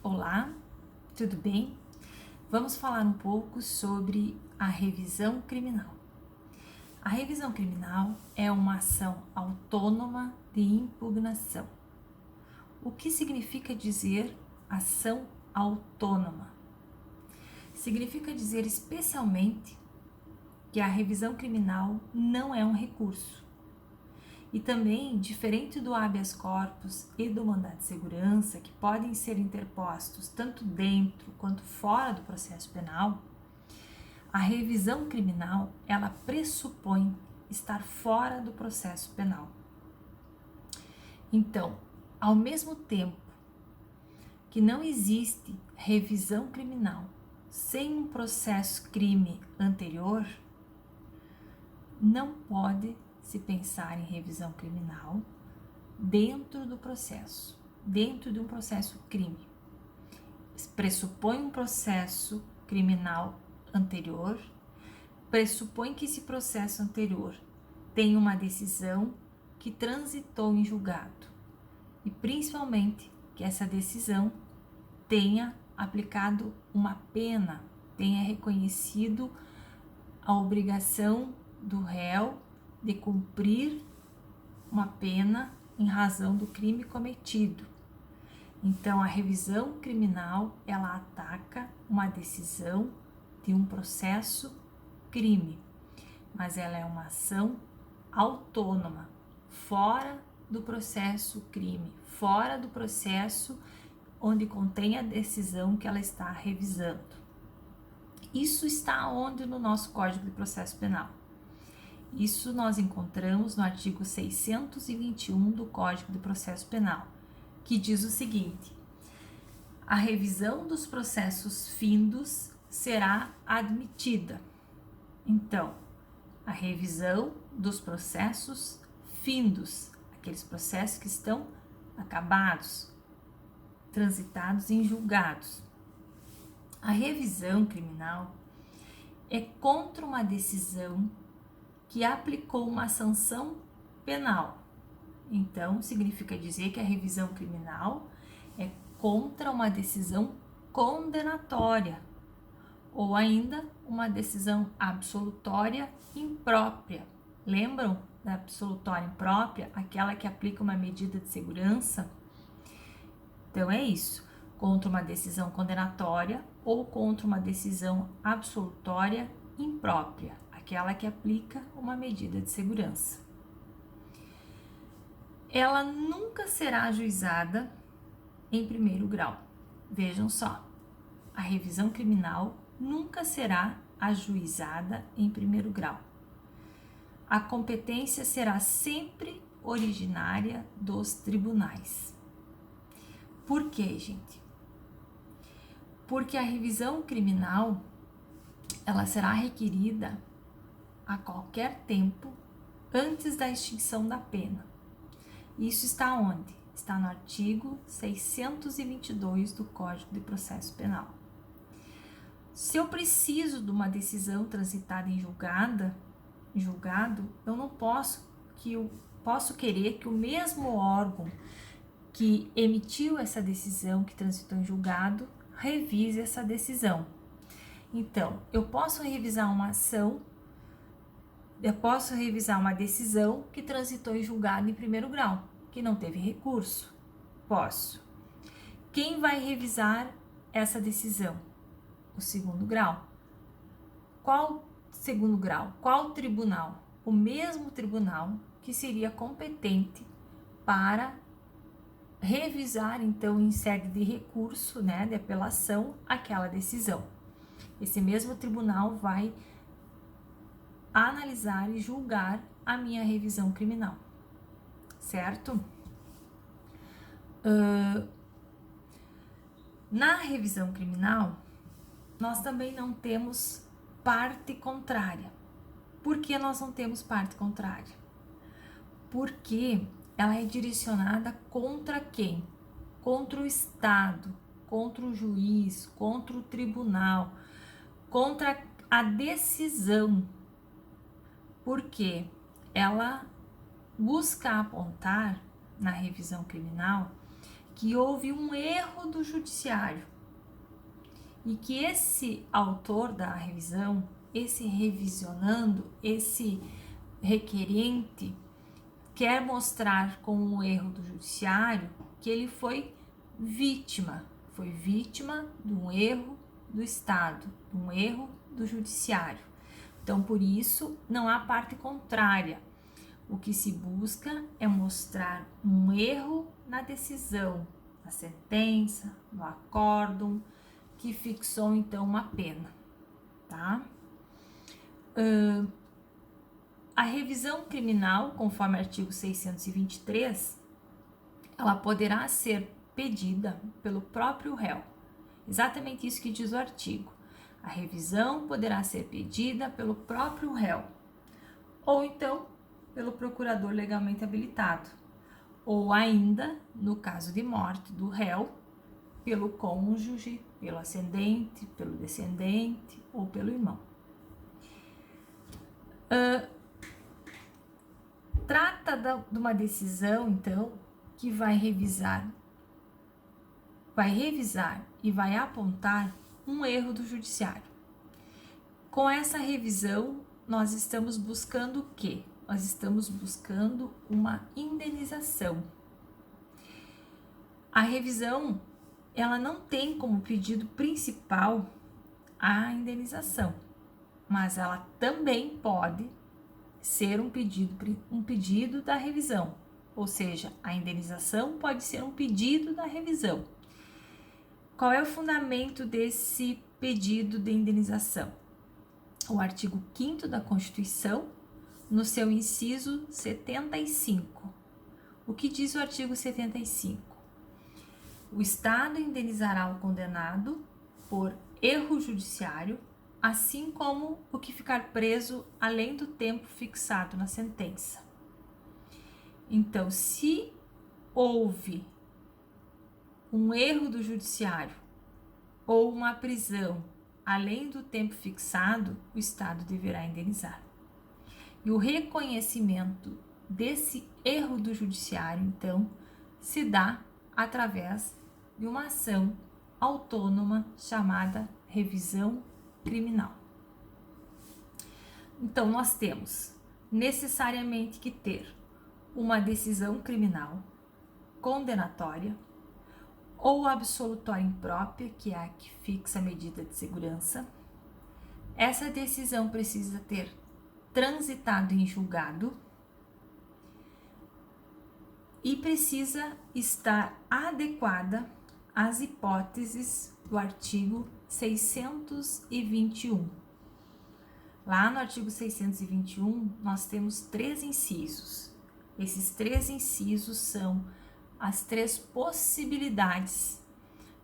Olá, tudo bem? Vamos falar um pouco sobre a revisão criminal. A revisão criminal é uma ação autônoma de impugnação. O que significa dizer ação autônoma? Significa dizer especialmente que a revisão criminal não é um recurso. E também, diferente do habeas corpus e do mandado de segurança, que podem ser interpostos tanto dentro quanto fora do processo penal, a revisão criminal, ela pressupõe estar fora do processo penal. Então, ao mesmo tempo que não existe revisão criminal sem um processo crime anterior, não pode se pensar em revisão criminal dentro do processo, dentro de um processo crime. Pressupõe um processo criminal anterior, pressupõe que esse processo anterior tem uma decisão que transitou em julgado e principalmente que essa decisão tenha aplicado uma pena, tenha reconhecido a obrigação do réu de cumprir uma pena em razão do crime cometido. Então, a revisão criminal, ela ataca uma decisão de um processo crime, mas ela é uma ação autônoma, fora do processo crime, fora do processo onde contém a decisão que ela está revisando. Isso está onde no nosso Código de Processo Penal? Isso nós encontramos no artigo 621 do Código de Processo Penal, que diz o seguinte: a revisão dos processos findos será admitida. Então, a revisão dos processos findos, aqueles processos que estão acabados, transitados em julgados. A revisão criminal é contra uma decisão que aplicou uma sanção penal. Então, significa dizer que a revisão criminal é contra uma decisão condenatória ou ainda uma decisão absolutória imprópria. Lembram da absolutória imprópria? Aquela que aplica uma medida de segurança? Então, é isso. Contra uma decisão condenatória ou contra uma decisão absolutória imprópria, aquela que aplica uma medida de segurança. Ela nunca será ajuizada em primeiro grau. Vejam só, a revisão criminal nunca será ajuizada em primeiro grau. A competência será sempre originária dos tribunais. Por quê, gente? Porque a revisão criminal, ela será requerida a qualquer tempo antes da extinção da pena. Isso está onde? Está no artigo 622 do Código de Processo Penal. Se eu preciso de uma decisão transitada em julgado, eu não posso querer que o mesmo órgão que emitiu essa decisão que transitou em julgado revise essa decisão. Então, eu posso revisar uma decisão que transitou em julgado em primeiro grau, que não teve recurso. Posso. Quem vai revisar essa decisão? O segundo grau. Qual segundo grau? Qual tribunal? O mesmo tribunal que seria competente para revisar, então, em sede de recurso, né, de apelação, aquela decisão. Esse mesmo tribunal vai analisar e julgar a minha revisão criminal, certo? Na revisão criminal, nós também não temos parte contrária. Por que nós não temos parte contrária? Porque ela é direcionada contra quem? Contra o Estado, contra o juiz, contra o tribunal, contra a decisão. Porque ela busca apontar na revisão criminal que houve um erro do judiciário e que esse autor da revisão, esse revisionando, esse requerente, quer mostrar com o erro do judiciário que ele foi vítima de um erro do Estado, de um erro do judiciário. Então, por isso, não há parte contrária. O que se busca é mostrar um erro na decisão, na sentença, no acórdão, que fixou então uma pena, tá? A revisão criminal, conforme o artigo 623, ela poderá ser pedida pelo próprio réu. Exatamente isso que diz o artigo. A revisão poderá ser pedida pelo próprio réu, ou então pelo procurador legalmente habilitado, ou ainda, no caso de morte do réu, pelo cônjuge, pelo ascendente, pelo descendente ou pelo irmão. Trata de uma decisão, então, que vai revisar e vai apontar um erro do judiciário. Com essa revisão, nós estamos buscando o quê? Nós estamos buscando uma indenização. A revisão, ela não tem como pedido principal a indenização, mas ela também pode ser um pedido da revisão, ou seja, a indenização pode ser um pedido da revisão. Qual é o fundamento desse pedido de indenização? O artigo 5º da Constituição, no seu inciso 75. O que diz o artigo 75? O Estado indenizará o condenado por erro judiciário, assim como o que ficar preso além do tempo fixado na sentença. Então, se houve um erro do judiciário ou uma prisão além do tempo fixado, o Estado deverá indenizar. E o reconhecimento desse erro do judiciário, então, se dá através de uma ação autônoma chamada revisão criminal. Então, nós temos necessariamente que ter uma decisão criminal condenatória ou absolutória imprópria, que é a que fixa a medida de segurança. Essa decisão precisa ter transitado em julgado e precisa estar adequada às hipóteses do artigo 621. Lá no artigo 621, nós temos 3 incisos. Esses 3 incisos são as 3 possibilidades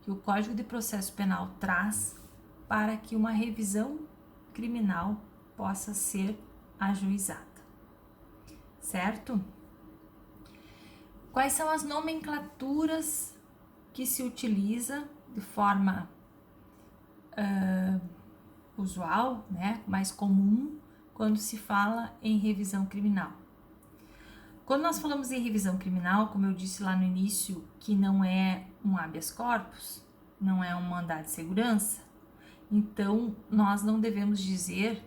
que o Código de Processo Penal traz para que uma revisão criminal possa ser ajuizada, certo? Quais são as nomenclaturas que se utiliza de forma usual, né, mais comum, quando se fala em revisão criminal? Quando nós falamos em revisão criminal, como eu disse lá no início, que não é um habeas corpus, não é um mandado de segurança, então nós não devemos dizer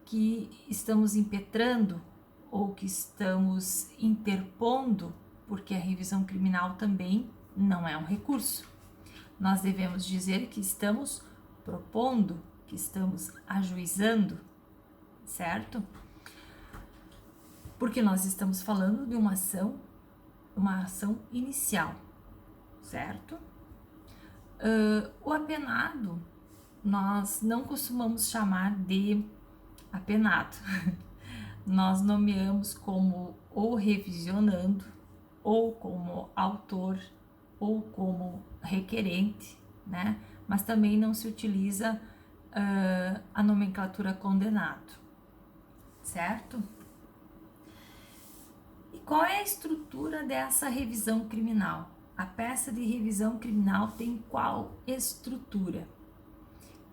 que estamos impetrando ou que estamos interpondo, porque a revisão criminal também não é um recurso. Nós devemos dizer que estamos propondo, que estamos ajuizando, certo? Porque nós estamos falando de uma ação inicial, certo? O apenado, nós não costumamos chamar de apenado. Nós nomeamos como ou revisionando, ou como autor, ou como requerente, né? Mas também não se utiliza a nomenclatura condenado, certo? E qual é a estrutura dessa revisão criminal? A peça de revisão criminal tem qual estrutura?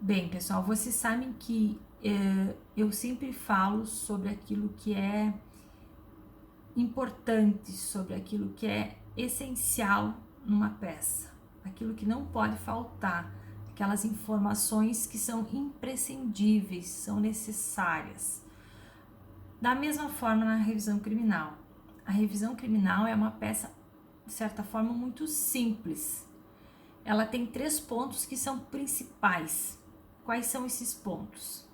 Bem, pessoal, vocês sabem que eu sempre falo sobre aquilo que é importante, sobre aquilo que é essencial numa peça, aquilo que não pode faltar, aquelas informações que são imprescindíveis, são necessárias. Da mesma forma na revisão criminal. A revisão criminal é uma peça, de certa forma, muito simples. Ela tem 3 pontos que são principais. Quais são esses pontos?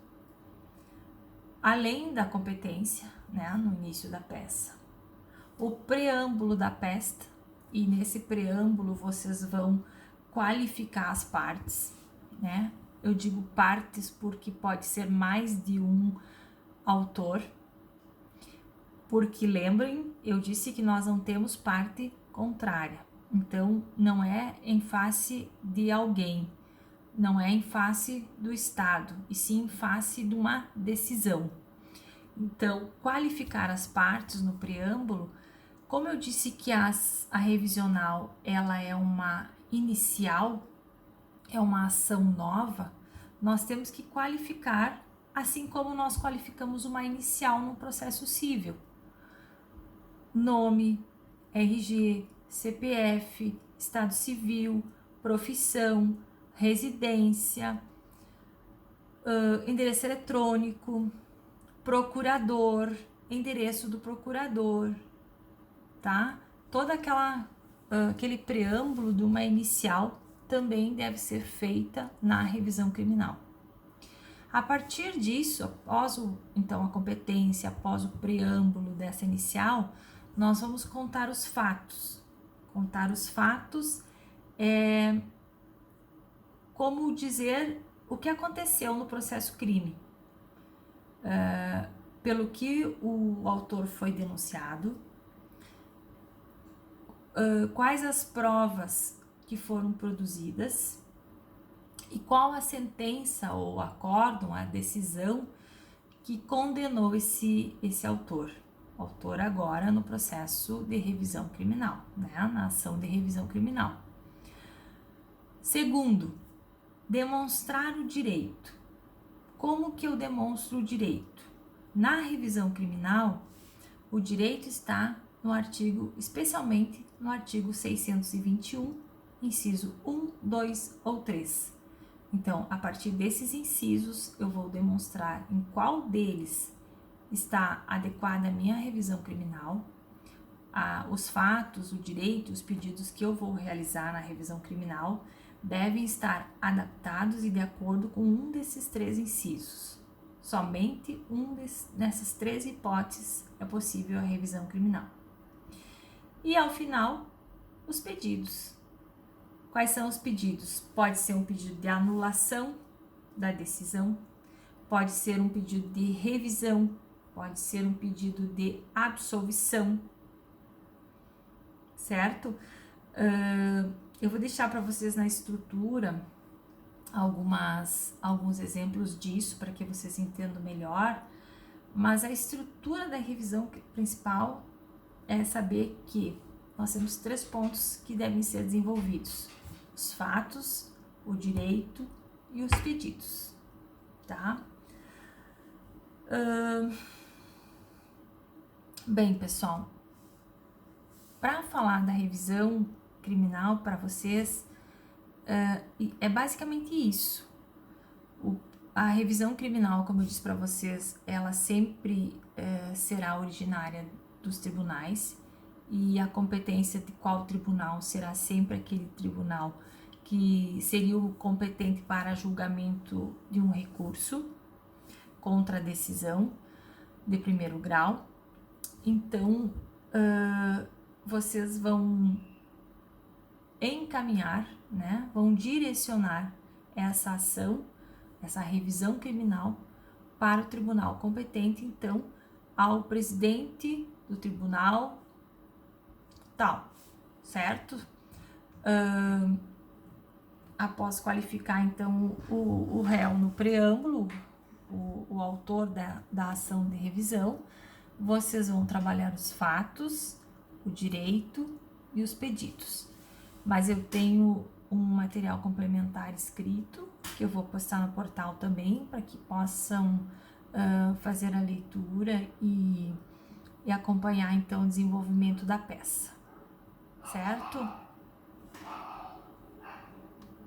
Além da competência, né, no início da peça, o preâmbulo da peça, e nesse preâmbulo vocês vão qualificar as partes, né? Eu digo partes porque pode ser mais de um autor, porque lembrem, eu disse que nós não temos parte contrária, então não é em face de alguém, não é em face do Estado, e sim em face de uma decisão. Então, qualificar as partes no preâmbulo, como eu disse que a revisional ela é uma inicial, é uma ação nova, nós temos que qualificar, assim como nós qualificamos uma inicial no processo civil. Nome, RG, CPF, estado civil, profissão, residência, endereço eletrônico, procurador, endereço do procurador, tá? Todo aquele preâmbulo de uma inicial também deve ser feita na revisão criminal. A partir disso, após então a competência, após o preâmbulo dessa inicial, nós vamos contar os fatos. Contar os fatos é como dizer o que aconteceu no processo crime. Pelo que o autor foi denunciado, quais as provas que foram produzidas e qual a sentença ou acórdão, a decisão que condenou esse autor. O autor agora no processo de revisão criminal, né? Na ação de revisão criminal. Segundo, demonstrar o direito. Como que eu demonstro o direito? Na revisão criminal, o direito está no artigo, especialmente no artigo 621, inciso 1, 2 ou 3. Então, a partir desses incisos, eu vou demonstrar em qual deles está adequada a minha revisão criminal, os fatos, o direito, os pedidos que eu vou realizar na revisão criminal devem estar adaptados e de acordo com um desses 3 incisos. Somente nessas 3 hipóteses é possível a revisão criminal. E ao final, os pedidos. Quais são os pedidos? Pode ser um pedido de anulação da decisão, pode ser um pedido de revisão, pode ser um pedido de absolvição, certo? Eu vou deixar para vocês na estrutura alguns exemplos disso para que vocês entendam melhor, mas a estrutura da revisão principal é saber que nós temos 3 pontos que devem ser desenvolvidos: os fatos, o direito e os pedidos, tá? Bem, pessoal, para falar da revisão criminal para vocês, é basicamente isso. A revisão criminal, como eu disse para vocês, ela sempre será originária dos tribunais, e a competência de qual tribunal será sempre aquele tribunal que seria o competente para julgamento de um recurso contra a decisão de primeiro grau. Então, vocês vão encaminhar, né, vão direcionar essa ação, essa revisão criminal para o tribunal competente, então, ao presidente do tribunal tal, certo? Após qualificar, então, o réu no preâmbulo, o autor da ação de revisão, vocês vão trabalhar os fatos, o direito e os pedidos. Mas eu tenho um material complementar escrito, que eu vou postar no portal também, para que possam fazer a leitura e acompanhar, então, o desenvolvimento da peça, certo?